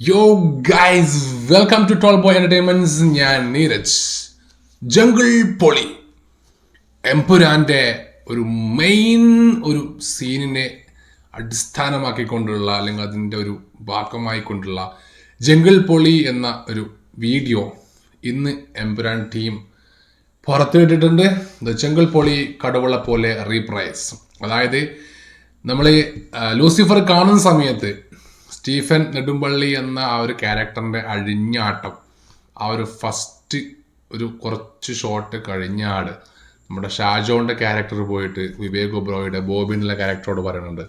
Yo guys, welcome to Tall Boy Entertainments. ഞാൻ Neeraj. Jungle പൊളി എംപുരാന്റെ ഒരു മെയിൻ ഒരു സീനിനെ അടിസ്ഥാനമാക്കിക്കൊണ്ടുള്ള അല്ലെങ്കിൽ അതിൻ്റെ ഒരു ഭാഗമായിക്കൊണ്ടുള്ള ജംഗിൾ പൊളി എന്ന ഒരു വീഡിയോ ഇന്ന് എംപുരാൻ ടീം പുറത്തുവിട്ടിട്ടുണ്ട്. ദ ജംഗിൾ പൊളി കടുവള പോലെ റീപ്രൈസ്. അതായത് നമ്മൾ ലൂസിഫർ കാണുന്ന സമയത്ത് സ്റ്റീഫൻ നെടുമ്പള്ളി എന്ന ആ ഒരു ക്യാരക്ടറിൻ്റെ അഴിഞ്ഞാട്ടം, ആ ഒരു ഫസ്റ്റ് ഒരു കുറച്ച് ഷോട്ട് കഴിഞ്ഞാട് നമ്മുടെ ഷാജോന്റെ ക്യാരക്ടർ പോയിട്ട് വിവേക് ഒബ്രോയുടെ ബോബി എന്നുള്ള ക്യാരക്ടറോട് പറയുന്നുണ്ട്,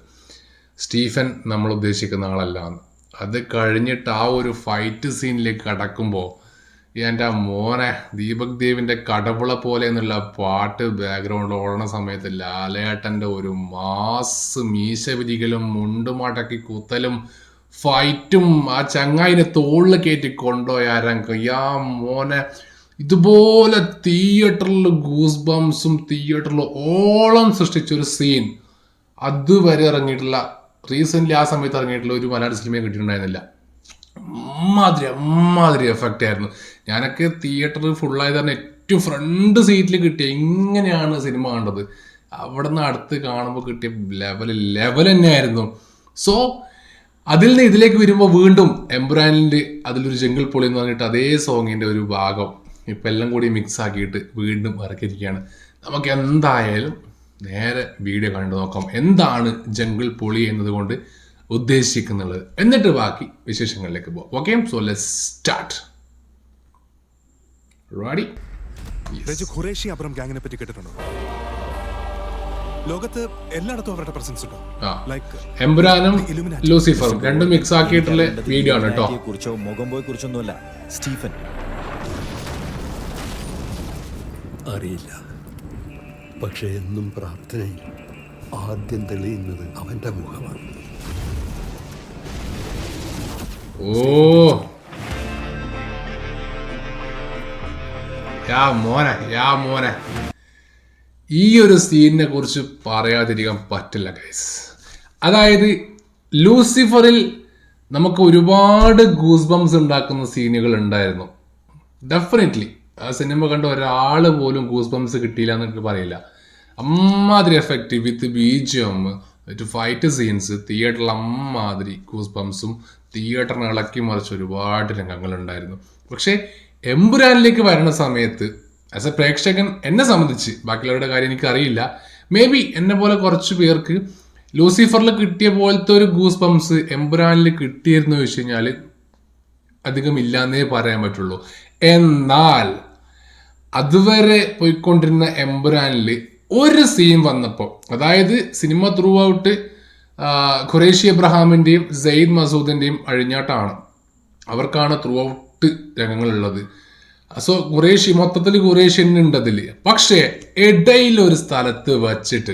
സ്റ്റീഫൻ നമ്മൾ ഉദ്ദേശിക്കുന്ന ആളല്ല എന്ന്. അത് കഴിഞ്ഞിട്ട് ആ ഒരു ഫൈറ്റ് സീനിലേക്ക് കടക്കുമ്പോൾ എൻ്റെ മോനെ ദീപക് ദേവിൻ്റെ കടവുള പോലെ എന്നുള്ള പാട്ട് ബാക്ക്ഗ്രൗണ്ടിൽ ഓടണ സമയത്ത് ലാലേട്ടൻ്റെ ഒരു മാസ് മീശ പിരികലും മുണ്ടുമടക്കി കുത്തലും ഫൈറ്റും ആ ചങ്ങായിനെ തോളിൽ കയറ്റി കൊണ്ടുപോയാരങ്ക യാ മോനെ, ഇതുപോലെ തിയേറ്ററിൽ ഗൂസ് ബംസും തിയേറ്ററിൽ ഓളം സൃഷ്ടിച്ച ഒരു സീൻ അതുവരെ ഇറങ്ങിയിട്ടുള്ള റീസെൻ്റ്ലി ആ സമയത്ത് ഇറങ്ങിയിട്ടുള്ള ഒരു മലയാള സിനിമയെ കിട്ടിയിട്ടുണ്ടായിരുന്നില്ല. അമ്മാതിരി എഫക്റ്റ് ആയിരുന്നു. ഞാനൊക്കെ തിയേറ്ററിൽ ഫുള്ളായത് തന്നെ ഏറ്റവും ഫ്രണ്ട് സീറ്റിൽ കിട്ടിയ ഇങ്ങനെയാണ് സിനിമ കണ്ടത്. അവിടെ നിന്ന് അടുത്ത് കാണുമ്പോൾ കിട്ടിയ ലെവൽ തന്നെയായിരുന്നു. സോ അതിൽ നിന്ന് ഇതിലേക്ക് വരുമ്പോൾ വീണ്ടും എംപുരാനിൻ്റെ അതിലൊരു ജംഗിൾ പൊളി എന്ന് പറഞ്ഞിട്ട് അതേ സോങ്ങിൻ്റെ ഒരു ഭാഗം ഇപ്പം എല്ലാം കൂടി മിക്സ് ആക്കിയിട്ട് വീണ്ടും ഇറക്കിയിരിക്കുകയാണ്. നമുക്ക് എന്തായാലും നേരെ വീഡിയോ കണ്ടു നോക്കാം എന്താണ് ജംഗിൾ പൊളി എന്നതുകൊണ്ട് ഉദ്ദേശിക്കുന്നുള്ളത്, എന്നിട്ട് ബാക്കി വിശേഷങ്ങളിലേക്ക് പോകാം. Okay, so let's start. Ready? Qureshi Abram ഗാങ്ങിനെ പറ്റി കേട്ടിട്ടുണ്ടോ? ലോകത്ത് എല്ലായിടത്തും അവരുടെ പ്രസൻസ് ഉണ്ട്. എംപുരാനും ലൂസിഫറും രണ്ടും മിക്സ് ആക്കിയിട്ടുള്ള വീഡിയോ ആണ് കേട്ടോ. കുറിച്ചോ മുഖംബോയെ കുറിച്ചൊന്നുമല്ല. സ്റ്റീഫൻ അറിയില്ല, പക്ഷെ എന്നും പ്രാർത്ഥനയിൽ ആദ്യം തെളിയുന്നത് അവന്റെ മുഖമാണ്. മോനെ ഈ ഒരു സീനിനെ കുറിച്ച് പറയാതിരിക്കാൻ പറ്റില്ല ഗൈസ്. അതായത് ലൂസിഫറിൽ നമുക്ക് ഒരുപാട് ഗൂസ് ബംസ് ഉണ്ടാക്കുന്ന സീനുകൾ ഉണ്ടായിരുന്നു. ഡെഫിനറ്റ്ലി ആ സിനിമ കണ്ട ഒരാൾ പോലും ഗൂസ് ബംസ് കിട്ടിയില്ല എന്ന് പറയില്ല. അമ്മാതിരി എഫക്റ്റ് വിത്ത് ബീജിയം, ഫൈറ്റ് സീൻസ്, തിയേറ്ററിൽ അമ്മാതിരി ഗൂസ് ബംസും തിയേറ്ററിനെ ഇളക്കി മറിച്ച് ഒരുപാട് രംഗങ്ങളുണ്ടായിരുന്നു. പക്ഷേ എംപുരാനിലേക്ക് വരുന്ന സമയത്ത് ആസ് എ പ്രേക്ഷകൻ എന്നെ സംബന്ധിച്ച്, ബാക്കിയുള്ളവരുടെ കാര്യം എനിക്കറിയില്ല, മേ ബി എന്നെ പോലെ കുറച്ച് പേർക്ക് ലൂസിഫറിൽ കിട്ടിയ പോലത്തെ ഒരു ഗൂസ് ബംസ് എംപുരാനിൽ കിട്ടിയിരുന്നു വെച്ച് കഴിഞ്ഞാൽ അധികം ഇല്ലാന്നേ പറയാൻ പറ്റുള്ളൂ. എന്നാൽ അതുവരെ പോയിക്കൊണ്ടിരുന്ന എംപുരാനിൽ ഒരു സീൻ വന്നപ്പോൾ, അതായത് സിനിമ ത്രൂ ഔട്ട് ഖുറേഷി എബ്രഹാമിൻ്റെയും സെയ്ദ് മസൂദിൻ്റെയും അഴിഞ്ഞാട്ടാണ്, അവർക്കാണ് ത്രൂ ഔട്ട് രംഗങ്ങളുള്ളത്. സോ മൊത്തത്തിൽ ഖുറേഷി ഉണ്ട് അതിൽ. പക്ഷേ ഇടയിൽ ഒരു സ്ഥലത്ത് വച്ചിട്ട്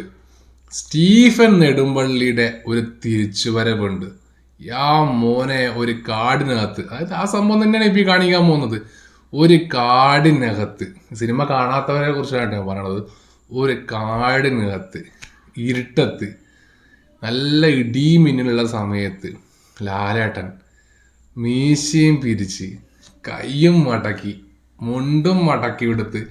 സ്റ്റീഫൻ നെടുമ്പള്ളിയുടെ ഒരു തിരിച്ചുവരവുണ്ട്. യാ മോനെ, ഒരു കാടിനകത്ത്, അതായത് ആ സംഭവം തന്നെയാണ് ഇപ്പം കാണിക്കാൻ പോകുന്നത്. ഒരു കാടിനകത്ത്, സിനിമ കാണാത്തവരെ കുറിച്ചാണ് ഞാൻ പറയണത്, ഒരു കാടിനകത്ത് ഇരുട്ടത്ത് നല്ല ഇടിമിന്നലുള്ള സമയത്ത് ലാലേട്ടൻ മീശയും പിരിച്ച് കയ്യും മടക്കി മുണ്ടും മടക്കി എടുത്ത്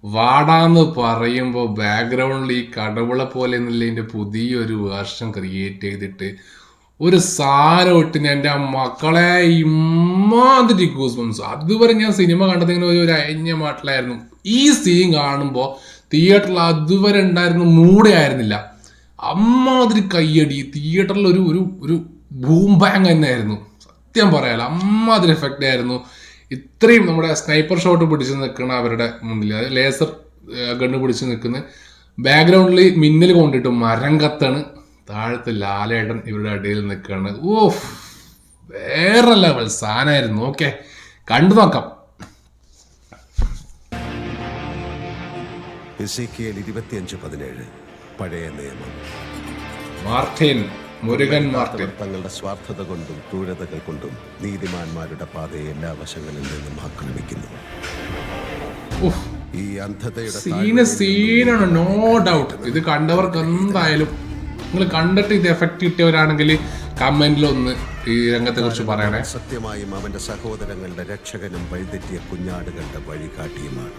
വാടാന്ന് പറയുമ്പോൾ ബാക്ക്ഗ്രൗണ്ടിൽ ഈ കടവുള പോലെ എന്നുള്ളതിൻ്റെ പുതിയൊരു വേർഷൻ ക്രിയേറ്റ് ചെയ്തിട്ട് ഒരു സാരം ഇട്ടിന് എൻ്റെ മക്കളെ ഇമ്മാതിരി ഗൂസ് ബംസ്. അതുവരെ ഞാൻ സിനിമ കണ്ടത് ഇങ്ങനെ ഒരു അയഞ്ഞ മാട്ടിലായിരുന്നു. ഈ സീൻ കാണുമ്പോൾ തിയേറ്ററിൽ അതുവരെ ഉണ്ടായിരുന്ന മൂടെ ആയിരുന്നില്ല. അമ്മാതിരി കയ്യടി, തിയേറ്ററിൽ ഒരു ഒരു ഒരു ബൂം ബാങ് തന്നെയായിരുന്നു. സത്യം പറയാലോ, അമ്മാതിരി എഫക്റ്റ് ആയിരുന്നു. ഇത്രയും നമ്മുടെ സ്നൈപ്പർ ഷോട്ട് പിടിച്ച് നിൽക്കുന്ന അവരുടെ മുന്നിൽ, അതായത് ലേസർ ഗണ്ണ് പിടിച്ച് നിൽക്കുന്ന ബാക്ക്ഗ്രൗണ്ടിൽ മിന്നൽ കൊണ്ടിട്ട് മരം കത്താണ്, താഴത്ത് ലാലേട്ടൻ ഇവരുടെ ഇടയിൽ നിൽക്കുകയാണ്. ഓഫ്, വേറെ ലെവൽ സാധനമായിരുന്നു. ഓക്കെ, കണ്ടു നോക്കാം. എസേക്കിയേൽ 25:17 പഴയ നിയമം. Martin, Murugan Martin. തങ്ങളുടെ സ്വാർത്ഥത കൊണ്ടും ക്രൂരതകൾ കൊണ്ടും നീതിമാന്മാരുടെ പാതയെ എല്ലാ വശങ്ങളിൽ നിന്നും ആക്രമിക്കുന്നു. ഈ അന്ധതയുടെ സീനാണ്, നോ ഡൗട്ട്. ഇത് കണ്ടവർക്ക് എന്തായാലും, നിങ്ങൾ കണ്ടിട്ട് ഇത് എഫക്റ്റ് കിട്ടിയവരാണെങ്കിൽ കമൻറ്റിലൊന്ന് ഈ രംഗത്തെ കുറിച്ച് പറയണേ. സത്യമായും അവന്റെ സഹോദരങ്ങളുടെ രക്ഷകനും വഴിതെറ്റിയ കുഞ്ഞാടുകളുടെ വഴികാട്ടിയുമാണ്.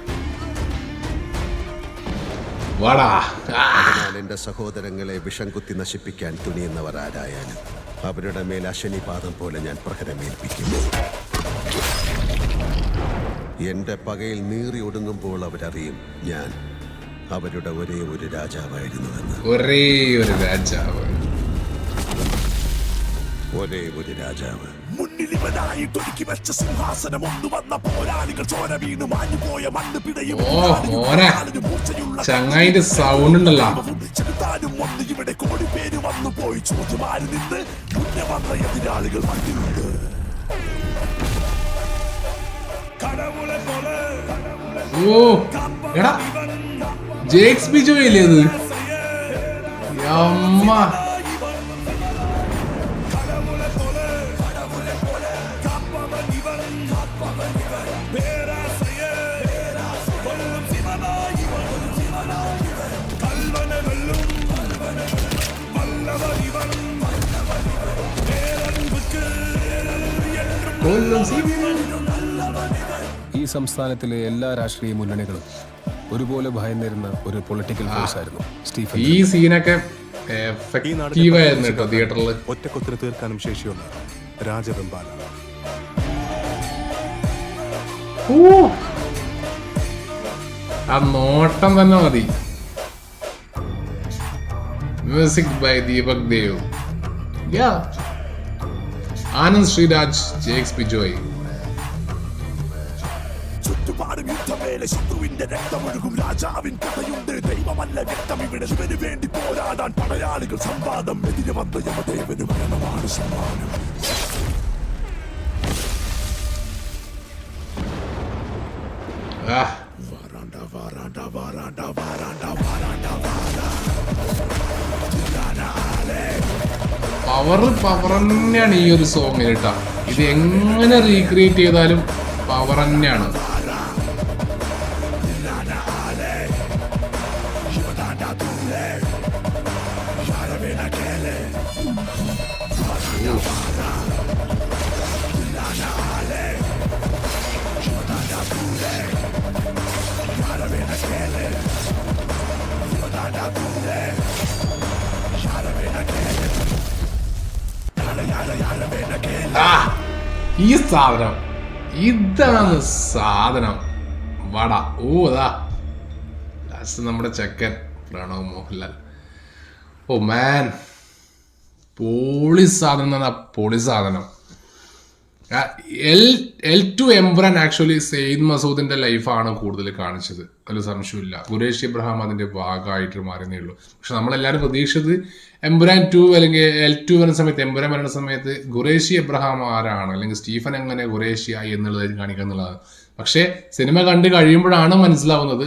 അതിനാൽ എന്റെ സഹോദരങ്ങളെ വിഷം കുത്തി നശിപ്പിക്കാൻ തുനിയുന്നവർ ആരായാലും അവരുടെ മേൽ അശനിപാതം പോലെ ഞാൻ പ്രഹരമേൽപ്പിക്കും. എന്റെ പകയിൽ നീറി ഒടുങ്ങുമ്പോൾ അവരറിയും ഞാൻ അവരുടെ ഒരേ ഒരു രാജാവായിരുന്നുവെന്ന്. ഒരേ ഒരു രാജാവ്. ഓ മോനെ, ചങ്ങായിന്റെ സൗണ്ട് ഉണ്ടല്ലോ. ഓ എടാ, ജേക്സ് ബിജോയ് അല്ലേ ഇത്? അമ്മ ഈ സംസ്ഥാനത്തിലെ എല്ലാ രാഷ്ട്രീയ മുന്നണികളും ഒരുപോലെ ഭയന്നിരുന്ന ഒരു പൊളിറ്റിക്കൽ ഫോഴ്സ് ആയിരുന്നു സ്റ്റീഫൻ. ഈ സീനൊക്കെ എഫക്റ്റീവായിരുന്നു കേട്ടോ തിയേറ്ററിൽ. ഒറ്റക്കൊത്തിന് തീർക്കാനും ശേഷിയുള്ള രാജവെമ്പാല. ആ നോട്ടം തന്നെ മതി. Music by Deepak Dev, Anand Sreeraj, Jakes Bejoy. ചുറ്റുപാടും യുദ്ധമേലെ ശത്രുവിന്റെ രക്തമൊഴുകും രാജാവിൻ കഥയുണ്ട്. ദൈവമല്ല വ്യക്തം ഇവിടെ ഇവന് വേണ്ടി പോരാടാൻ പടയാളികൾ സംവാദം. എതിരെ വന്ന യമദേവന് മരണമാണ് സമ്മാനം. പവർ തന്നെയാണ് ഈ ഒരു സോങ്ങിൽ കേട്ടാ. ഇത് എങ്ങനെ റീക്രിയേറ്റ് ചെയ്താലും പവർ തന്നെയാണ്. ഈ സാധനം ഇതാണ് സാധനം. വട. ഓ അതാ ലാസ്റ്റ് നമ്മുടെ ചെക്കൻ പ്രണവ് മോഹൻലാൽ. ഓ മാൻ, പൊളി സാധനം എന്ന് പറഞ്ഞാൽ പൊളി സാധനം. L2 എംബ്രാൻ ആക്ച്വലി സെയ്ദ് മസൂദിന്റെ ലൈഫാണ് കൂടുതൽ കാണിച്ചത്, അതിൽ സംശയമില്ല. ഖുറേഷി ഇബ്രാഹിം അതിന്റെ ഭാഗമായിട്ട് മാറിയേ ഉള്ളൂ. പക്ഷെ നമ്മളെല്ലാവരും പ്രതീക്ഷിച്ചത് എംബ്രാൻ 2 അല്ലെങ്കിൽ L2 വരുന്ന സമയത്ത്, എംബ്രാൻ വരുന്ന സമയത്ത് ഖുറേഷി ഇബ്രാഹിം ആരാണ് അല്ലെങ്കിൽ സ്റ്റീഫൻ എങ്ങനെ ഖുറേഷി ആയി എന്നുള്ളതായിരിക്കും കാണിക്കുക എന്നുള്ളതാണ്. പക്ഷേ സിനിമ കണ്ട് കഴിയുമ്പോഴാണ് മനസ്സിലാവുന്നത്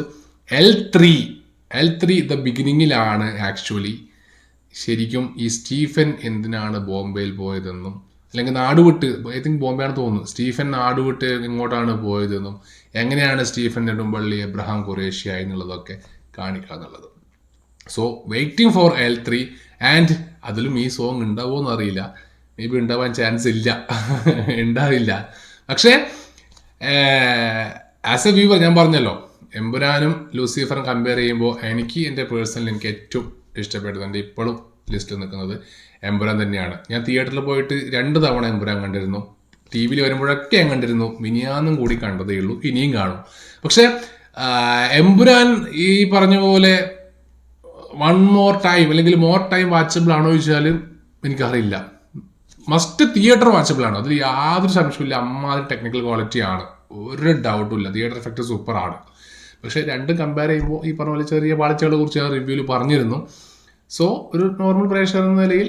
L3 ദ ബിഗിനിങ്ങിലാണ് ആക്ച്വലി ശരിക്കും ഈ സ്റ്റീഫൻ എന്തിനാണ് ബോംബെയിൽ പോയതെന്നും, അല്ലെങ്കിൽ നാടുവിട്ട്, ഐ തിങ്ക് ബോംബെ ആണെന്ന് തോന്നുന്നു, സ്റ്റീഫൻ നാടുവിട്ട് ഇങ്ങോട്ടാണ് പോയതെന്നും, എങ്ങനെയാണ് സ്റ്റീഫൻ നെടുമ്പള്ളി എബ്രഹാം ഖുറേഷി ആയി എന്നുള്ളതൊക്കെ കാണിക്കുക എന്നുള്ളത്. So waiting for L3. And അതിലും ഈ സോങ് ഉണ്ടാവുമോ എന്ന് അറിയില്ല, മേ ബി ഉണ്ടാവാൻ ചാൻസ് ഇല്ല, ഉണ്ടാവില്ല. പക്ഷേ ആസ് എ വ്യൂവർ ഞാൻ പറഞ്ഞല്ലോ, എമ്പുരാനും ലൂസിഫറും കമ്പയർ ചെയ്യുമ്പോൾ എനിക്ക് എനിക്ക് ഏറ്റവും ഇഷ്ടപ്പെട്ടത്, എൻ്റെ ഇപ്പോഴും ലിസ്റ്റിൽ നിൽക്കുന്നത് എമ്പുരാൻ തന്നെയാണ്. ഞാൻ തിയേറ്ററിൽ പോയിട്ട് 2 തവണ എമ്പുരാൻ കണ്ടിരുന്നു. ടി വിയിൽ വരുമ്പോഴൊക്കെ ഞാൻ കണ്ടിരുന്നു. മിനിയാന്നും കൂടി കണ്ടതേ ഉള്ളൂ, ഇനിയും കാണും. പക്ഷേ എമ്പുരാൻ ഈ പറഞ്ഞ പോലെ വൺ മോർ ടൈം അല്ലെങ്കിൽ മോർ ടൈം വാച്ചബിൾ ആണോ ചോദിച്ചാൽ എനിക്കറിയില്ല. മസ്റ്റ് തിയേറ്റർ വാച്ചബിൾ ആണ്, അതിൽ യാതൊരു സംശയമില്ല. അമ്മാതിരി ടെക്നിക്കൽ ക്വാളിറ്റി ആണ്, ഒരു ഡൗട്ടും ഇല്ല. തിയേറ്റർ എഫക്റ്റ് സൂപ്പറാണ്. പക്ഷേ രണ്ടും കമ്പയർ ചെയ്യുമ്പോൾ ഈ പറഞ്ഞ പോലെ ചെറിയ പാളിച്ചകളെ കുറിച്ച് ഞാൻ റിവ്യൂവിൽ പറഞ്ഞിരുന്നു. സോ ഒരു നോർമൽ പ്രേക്ഷകർ എന്ന നിലയിൽ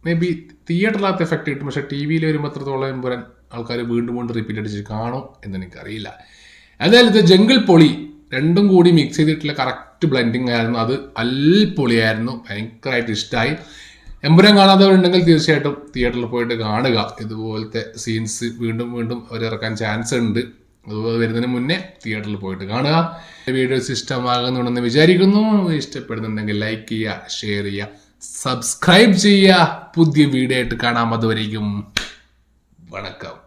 മേ ബി തിയേറ്ററിനകത്ത് എഫക്റ്റ് കിട്ടും. പക്ഷേ ടി വിയിൽ വരുമ്പോൾ എത്രത്തോളം എമ്പുരാൻ ആൾക്കാർ വീണ്ടും റിപ്പീറ്റ് അടിച്ച് കാണും എന്നെനിക്കറിയില്ല. എന്തായാലും ഇത് ജംഗിൾ പൊളി രണ്ടും കൂടി മിക്സ് ചെയ്തിട്ടുള്ള കറക്റ്റ് ബ്ലെൻഡിങ് ആയിരുന്നു. അത് അൽപൊളിയായിരുന്നു, ഭയങ്കരമായിട്ട് ഇഷ്ടമായി. എമ്പുരാൻ കാണാത്തവരുണ്ടെങ്കിൽ തീർച്ചയായിട്ടും തിയേറ്ററിൽ പോയിട്ട് കാണുക. ഇതുപോലത്തെ സീൻസ് വീണ്ടും അവരിറക്കാൻ ചാൻസ് ഉണ്ട്. അതുപോലെ വരുന്നതിന് മുന്നേ തിയേറ്ററിൽ പോയിട്ട് കാണുക. വീഡിയോസ് ഇഷ്ടമാകുന്നുണ്ടെന്ന് വിചാരിക്കുന്നു. ഇഷ്ടപ്പെടുന്നുണ്ടെങ്കിൽ ലൈക്ക് ചെയ്യുക, ഷെയർ ചെയ്യുക, സബ്സ്ക്രൈബ് ചെയ്യുക. പുതിയ വീഡിയോ ആയിട്ട് കാണാം. അതുവരേക്കും വണക്കം.